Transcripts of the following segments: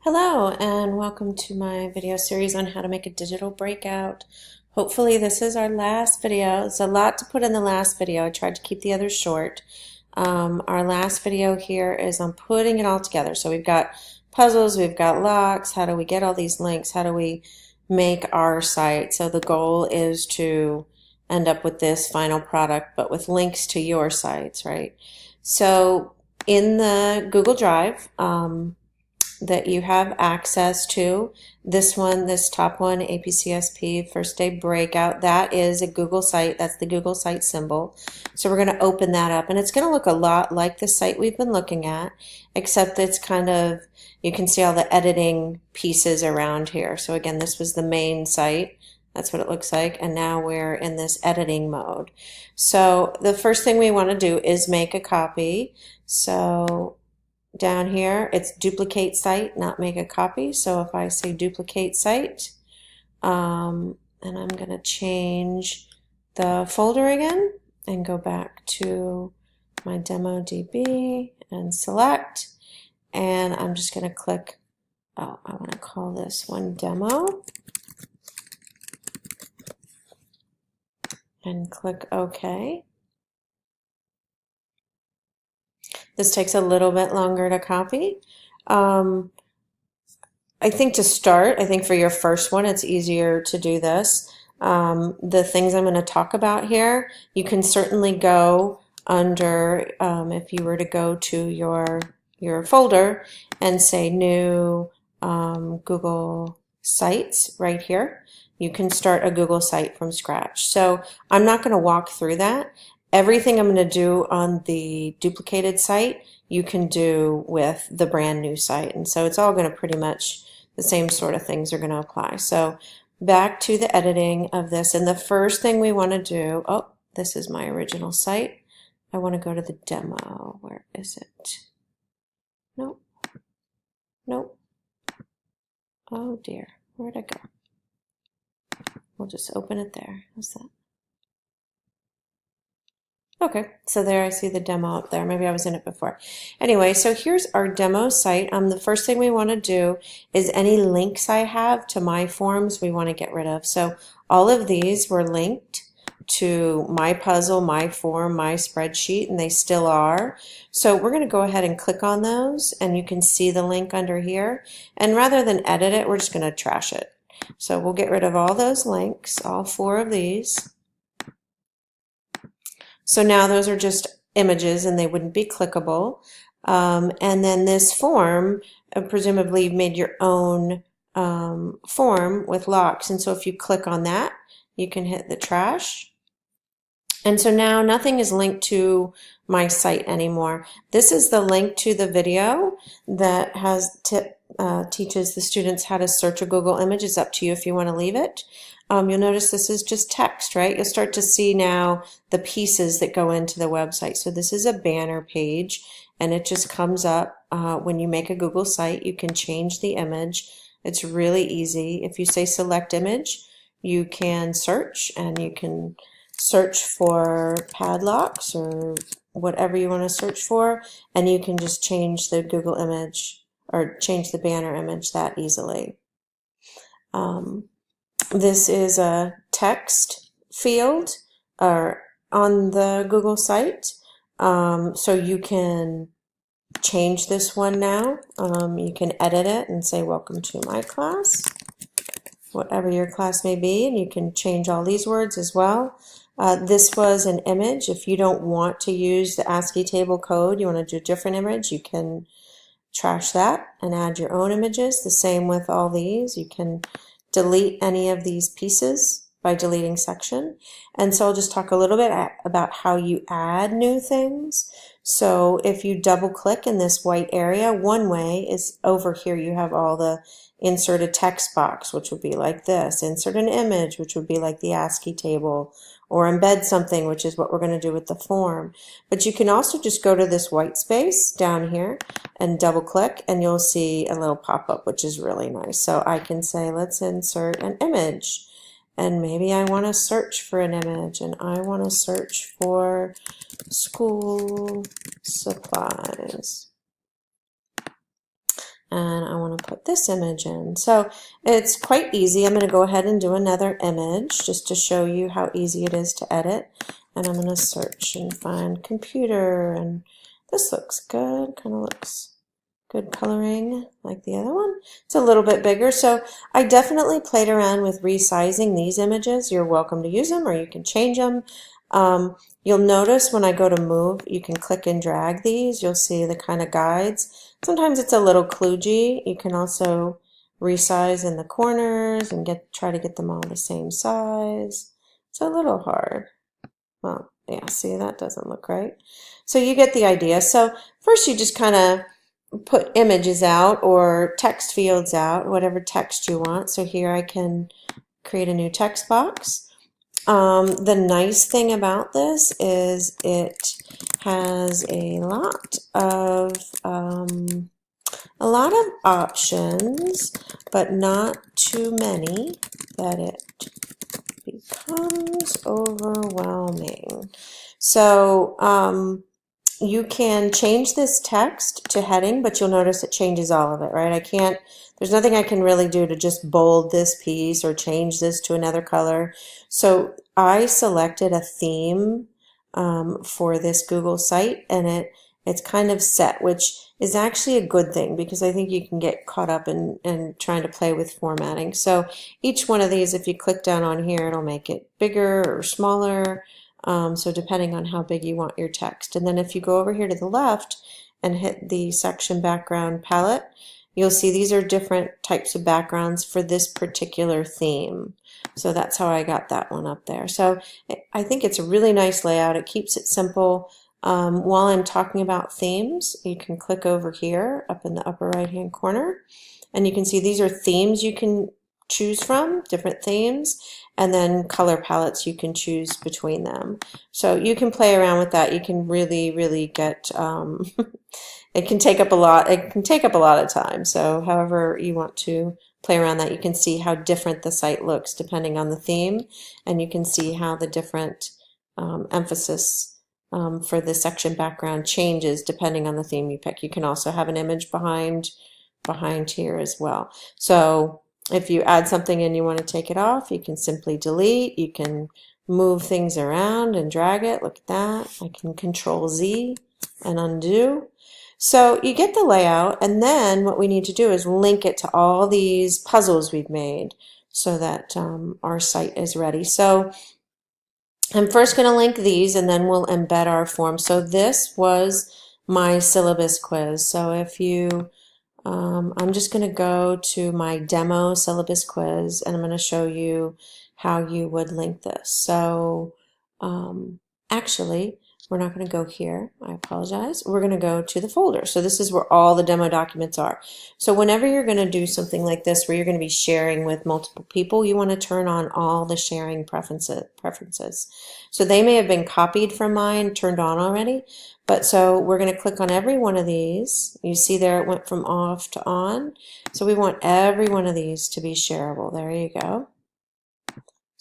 Hello and welcome to my video series on how to make a digital breakout. Hopefully this is our last video. It's a lot to put in the last video. I tried to keep the others short. Our last video here is on putting it all together. So we've got puzzles, we've got locks, how do we get all these links, how do we make our site. So the goal is to end up with this final product but with links to your sites, right? So in the Google Drive, that you have access to. This one, this top one, APCSP, First Day Breakout, that is a Google site. That's the Google site symbol. So we're going to open that up, and it's going to look a lot like the site we've been looking at, except it's kind of, you can see all the editing pieces around here. So again, this was the main site. That's what it looks like, and now we're in this editing mode. So the first thing we want to do is make a copy. So down here, it's duplicate site, not make a copy. So if I say duplicate site, and I'm going to change the folder again and go back to my demo DB and select, and I'm just going to click, oh, I want to call this one demo, and click OK. This takes a little bit longer to copy. I think to start, I think for your first one, it's easier to do this. The things I'm going to talk about here, you can certainly go under, if you were to go to your folder and say new Google Sites right here, you can start a Google site from scratch. So I'm not going to walk through that. Everything I'm going to do on the duplicated site, you can do with the brand new site. And so it's all going to pretty much, the same sort of things are going to apply. So back to the editing of this. And the first thing we want to do, oh, this is my original site. I want to go to the demo. Where is it? Nope. Nope. Oh dear. Where'd I go? We'll just open it there. How's that? Okay, so there I see the demo up there. Maybe I was in it before. Anyway, so here's our demo site. The first thing we want to do is any links I have to my forms we want to get rid of. So all of these were linked to my puzzle, my form, my spreadsheet, and they still are. So we're going to go ahead and click on those, and you can see the link under here. And rather than edit it, we're just going to trash it. So we'll get rid of all those links, all 4 of these. So now those are just images and they wouldn't be clickable. And then this form, presumably you've made your own form with locks. And so if you click on that, you can hit the trash. And so now nothing is linked to my site anymore. This is the link to the video that has teaches the students how to search a Google image. It's up to you if you want to leave it. You'll notice this is just text, right? You'll start to see now the pieces that go into the website. So this is a banner page, and it just comes up when you make a Google site. You can change the image. It's really easy. If you say select image, you can search, and you can search for padlocks or whatever you want to search for, and you can just change the Google image or change the banner image that easily. This is a text field on the Google site, so you can change this one now. You can edit it and say welcome to my class, whatever your class may be, and you can change all these words as well. This was an image. If you don't want to use the ASCII table code, you want to do a different image, you can trash that and add your own images. The same with all these. You can delete any of these pieces by deleting section. And so I'll just talk a little bit about how you add new things. So if you double click in this white area, one way is over here you have all the insert a text box, which would be like this, insert an image, which would be like the ASCII table, or embed something, which is what we're going to do with the form. But you can also just go to this white space down here and double click, and you'll see a little pop-up, which is really nice. So I can say, let's insert an image, and maybe I want to search for an image, and I want to search for school supplies. And I want to put put this image in. So it's quite easy. I'm going to go ahead and do another image just to show you how easy it is to edit. And I'm going to search and find computer, and this looks good, kind of looks good coloring like the other one. It's a little bit bigger, so I definitely played around with resizing these images. You're welcome to use them, or you can change them. You'll notice when I go to move, you can click and drag these. You'll see the kind of guides. Sometimes it's a little kludgy. You can also resize in the corners and try to get them all the same size. It's a little hard. Well, yeah, see, that doesn't look right. So you get the idea. So first you just kind of put images out or text fields out, whatever text you want. So here I can create a new text box. The nice thing about this is it has a lot of options, but not too many that it becomes overwhelming. So you can change this text to heading, but you'll notice it changes all of it, right? There's nothing I can really do to just bold this piece or change this to another color. So I selected a theme for this Google site, and it's kind of set, which is actually a good thing because I think you can get caught up in trying to play with formatting. So each one of these, if you click down on here, it'll make it bigger or smaller. So depending on how big you want your text. And then if you go over here to the left and hit the section background palette, you'll see these are different types of backgrounds for this particular theme. So that's how I got that one up there. So I think it's a really nice layout. It keeps it simple. While I'm talking about themes, you can click over here up in the upper right hand corner, and you can see these are themes you can choose from, different themes, and then color palettes you can choose between them. So you can play around with that. You can really get it can take up a lot. It can take up a lot of time. So however you want to play around that, you can see how different the site looks depending on the theme, and you can see how the different emphasis for the section background changes depending on the theme you pick. You can also have an image behind here as well. So if you add something and you want to take it off, you can simply delete. You can move things around and drag it. Look at that. I can Control Z and undo. So you get the layout, and then what we need to do is link it to all these puzzles we've made so that our site is ready. So I'm first going to link these, and then we'll embed our form. So this was my syllabus quiz. So if you I'm just going to go to my demo syllabus quiz, and I'm going to show you how you would link this. So actually, we're not going to go here. I apologize. We're going to go to the folder. So this is where all the demo documents are. So whenever you're going to do something like this where you're going to be sharing with multiple people, you want to turn on all the sharing preferences. So they may have been copied from mine, turned on already. But so we're going to click on every one of these. You see there it went from off to on. So we want every one of these to be shareable. There you go.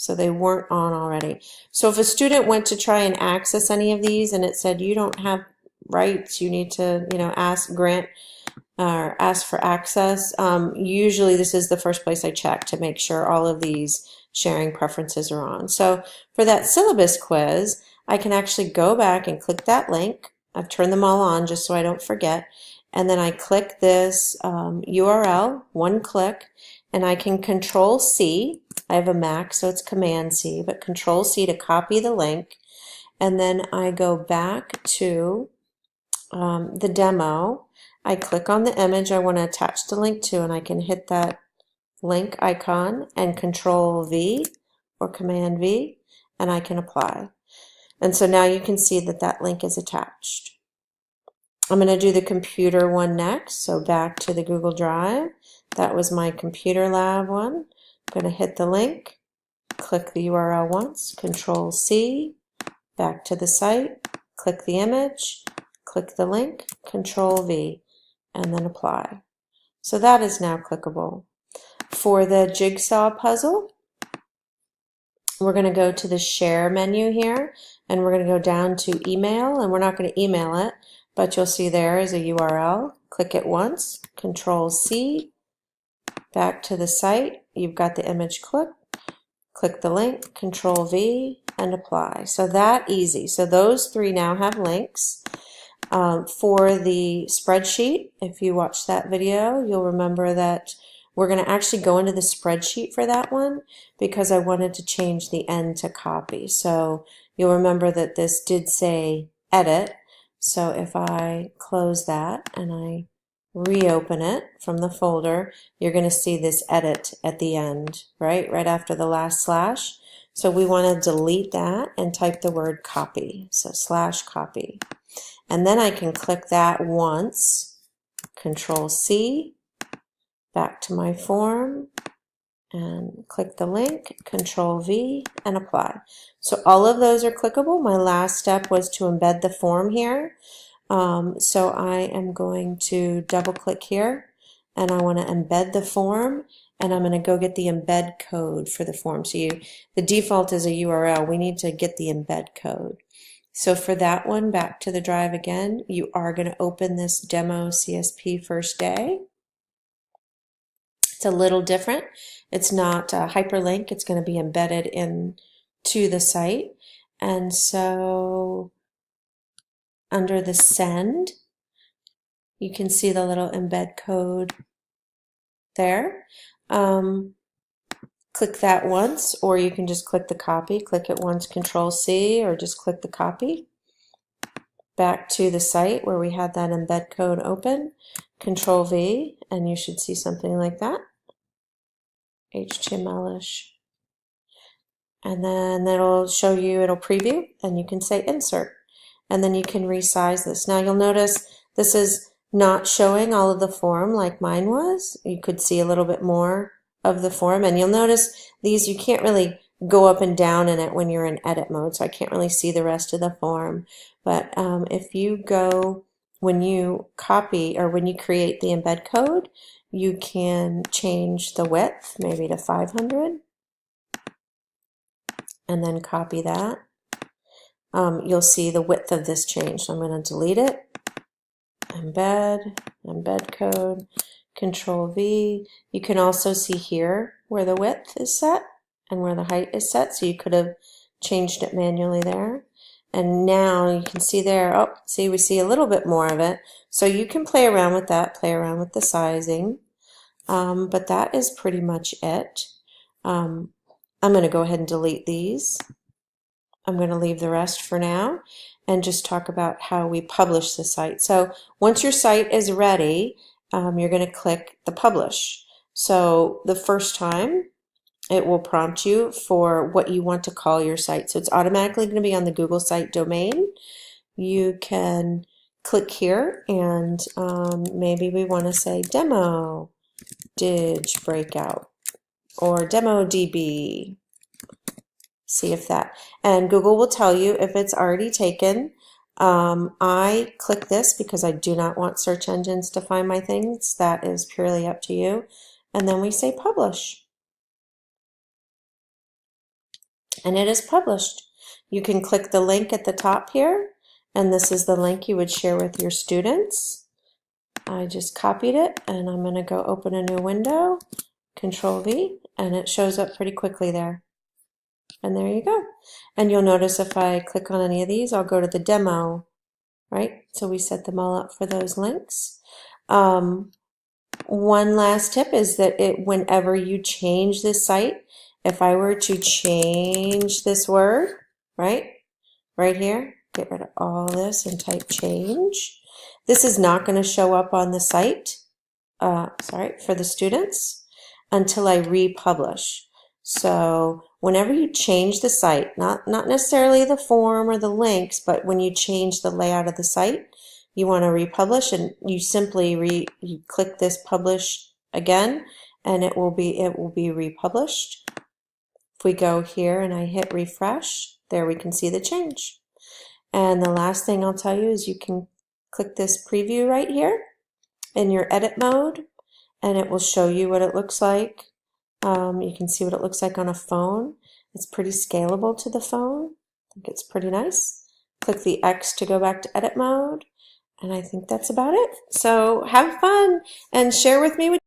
So they weren't on already. So if a student went to try and access any of these and it said you don't have rights, you need to, ask for access. Usually this is the first place I check to make sure all of these sharing preferences are on. So for that syllabus quiz, I can actually go back and click that link. I've turned them all on just so I don't forget. And then I click this URL, one click, and I can Control C. I have a Mac, so it's Command C, but Control C to copy the link. And then I go back to the demo. I click on the image I want to attach the link to, and I can hit that link icon and Control V or Command V, and I can apply. And so now you can see that that link is attached. I'm going to do the computer one next. So back to the Google Drive. That was my computer lab one. I'm going to hit the link, click the URL once, Control C, back to the site, click the image, click the link, Control V, and then apply. So that is now clickable. For the jigsaw puzzle, we're going to go to the share menu here, and we're going to go down to email, and we're not going to email it, but you'll see there is a URL. Click it once, Control C, back to the site. You've got the image click the link, Control V, and apply. So that easy. So those three now have links. For the spreadsheet, if you watch that video, you'll remember that we're going to actually go into the spreadsheet for that one because I wanted to change the end to copy. So you'll remember that this did say edit. So if I close that and I reopen it from the folder, you're going to see this edit at the end, right after the last slash. So we want to delete that and type the word copy. So /copy. And then I can click that once, Control C, back to my form, and click the link, Control V, and apply. So all of those are clickable. My last step was to embed the form here. So I am going to double click here, and I want to embed the form, and I'm going to go get the embed code for the form. So the default is a URL. We need to get the embed code. So for that one, back to the drive again, you are going to open this demo CSP first day. It's a little different. It's not a hyperlink. It's going to be embedded into the site. And so under the send, you can see the little embed code there. Click that once, or you can just click the copy. Click it once, Control C, or just click the copy. Back to the site where we had that embed code open, Control V, and you should see something like that, HTML-ish. And then it'll show you, it'll preview, and you can say insert. And then you can resize this. Now you'll notice this is not showing all of the form like mine was. You could see a little bit more of the form, and you'll notice these, you can't really go up and down in it when you're in edit mode, so I can't really see the rest of the form. But if you go, when you copy or when you create the embed code, you can change the width maybe to 500 and then copy that. You'll see the width of this change. So I'm going to delete it, embed code, Control V. You can also see here where the width is set and where the height is set, so you could have changed it manually there. And now you can see there, oh, see, we see a little bit more of it. So you can play around with that, play around with the sizing. But that is pretty much it. I'm going to go ahead and delete these. I'm going to leave the rest for now and just talk about how we publish the site. So once your site is ready, you're going to click the publish. So the first time, it will prompt you for what you want to call your site. So it's automatically going to be on the Google site domain. You can click here and maybe we want to say demo dig breakout or demo DB. See if that, and Google will tell you if it's already taken. I click this because I do not want search engines to find my things. That is purely up to you. And then we say publish. And it is published. You can click the link at the top here, and this is the link you would share with your students. I just copied it, and I'm going to go open a new window, Control V, and it shows up pretty quickly there. And there you go. And you'll notice if I click on any of these, I'll go to the demo, right? So we set them all up for those links. One last tip is that whenever you change this site, if I were to change this word, right here, get rid of all this and type change, this is not going to show up on the site, for the students until I republish. So whenever you change the site, not necessarily the form or the links, but when you change the layout of the site, you want to republish, and you simply you click this publish again, and it will be republished. If we go here and I hit refresh, there we can see the change. And the last thing I'll tell you is you can click this preview right here in your edit mode, and it will show you what it looks like. You can see what it looks like on a phone. It's pretty scalable to the phone. I think it's pretty nice. Click the X to go back to edit mode, and I think that's about it. So have fun and share with me what